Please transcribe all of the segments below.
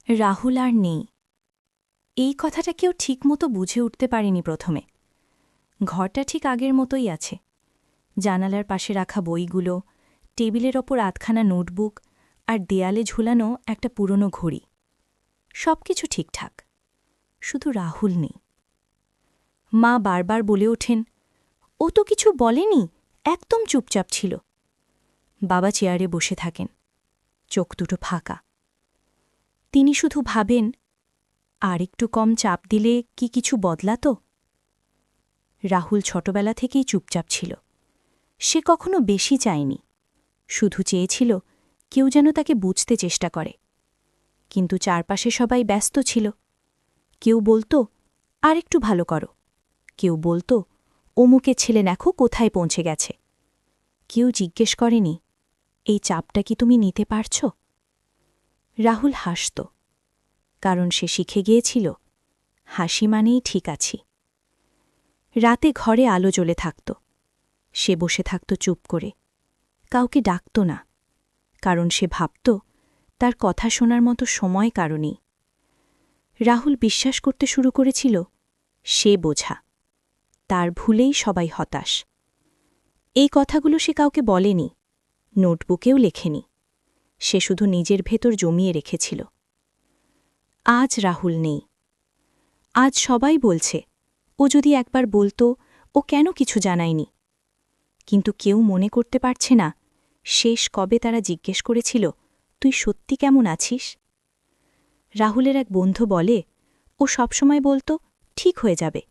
রাহুল আর নেই। এই কথাটা কেউ ঠিকমতো বুঝে উঠতে পারেনি প্রথমে। ঘরটা ঠিক আগের মতোই আছে। জানালার পাশে রাখা বইগুলো, টেবিলের ওপর আধখানা নোটবুক আর দেয়ালে ঝুলানো একটা পুরনো ঘড়ি। সবকিছু ঠিকঠাক, শুধু রাহুল নেই। মা বারবার বলে ওঠেন, ও তো কিছু বলেনি, একদম চুপচাপ ছিল। বাবা চেয়ারে বসে থাকেন, চোখ দুটো ফাঁকা। তিনি শুধু ভাবেন, আর একটু কম চাপ দিলে কি কিছু বদলাত? রাহুল ছোটবেলা থেকেই চুপচাপ ছিল। সে কখনো বেশি চায়নি, শুধু চেয়েছিল কেউ যেন তাকে বুঝতে চেষ্টা করে। কিন্তু চারপাশে সবাই ব্যস্ত ছিল। কেউ বলতো, আর একটু ভালো করো। কেউ বলতো, অমুকের ছেলে দেখো কোথায় পৌঁছে গেছে। কেউ জিজ্ঞেস করেনি, এই চাপটা কি তুমি নিতে পারছ? রাহুল হাসত, কারণ সে শিখে গিয়েছিল হাসি মানেই ঠিক আছি। রাতে ঘরে আলো জ্বলে থাকত। সে বসে থাকত চুপ করে, কাউকে ডাকত না, কারণ সে ভাবত তার কথা শোনার মতো সময় কারণেই। রাহুল বিশ্বাস করতে শুরু করেছিল সে বোঝা, তার ভুলেই সবাই হতাশ। এই কথাগুলো সে কাউকে বলেনি, নোটবুকেও লেখেনি। সে শুধু নিজের ভেতর জমিয়ে রেখেছিল। আজ রাহুল নেই। আজ সবাই বলছে, ও যদি একবার বলতো, ও কেন কিছু জানায়নি। কিন্তু কেউ মনে করতে পারছে না শেষ কবে তারা জিজ্ঞেস করেছিল, তুই সত্যি কেমন আছিস? রাহুলের এক বন্ধু বলে, ও সবসময় বলতো ঠিক হয়ে যাবে।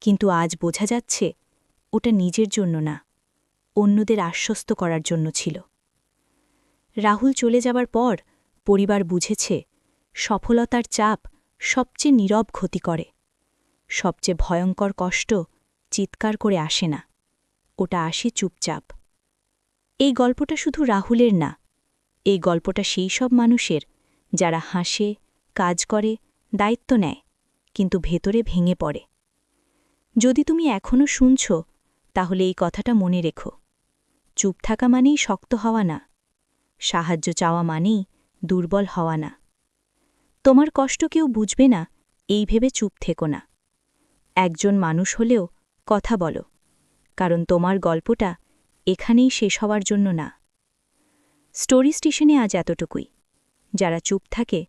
কিন্তু আজ বোঝা যাচ্ছে ওটা নিজের জন্য না, অন্যদের আশ্বস্ত করার জন্য ছিল। রাহুল চলে যাবার পর পরিবার বুঝেছে সফলতার চাপ সবচেয়ে নীরব ক্ষতি করে। সবচেয়ে ভয়ঙ্কর কষ্ট চিৎকার করে আসে না, ওটা আসে চুপচাপ। এই গল্পটা শুধু রাহুলের না, এই গল্পটা সেই সব মানুষের যারা হাসে, কাজ করে, দায়িত্ব নেয়, কিন্তু ভেতরে ভেঙে পড়ে। যদি তুমি এখনও শুনছ, তাহলে এই কথাটা মনে রেখো, চুপ থাকা মানেই শক্ত হওয়া না, সাহায্য চাওয়া মানেই দুর্বল হওয়া না। তোমার কষ্ট কেউ বুঝবে না এই ভেবে চুপ থেকো না। একজন মানুষ হলেও কথা বলো, কারণ তোমার গল্পটা এখানেই শেষ হওয়ার জন্য না। স্টোরি স্টেশনে আজ এতটুকুই। যারা চুপ থাকে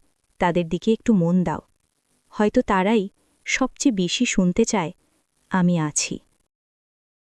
তাদের দিকে একটু মন দাও, হয়তো তারাই সবচেয়ে বেশি শুনতে চায়, আমি আছি।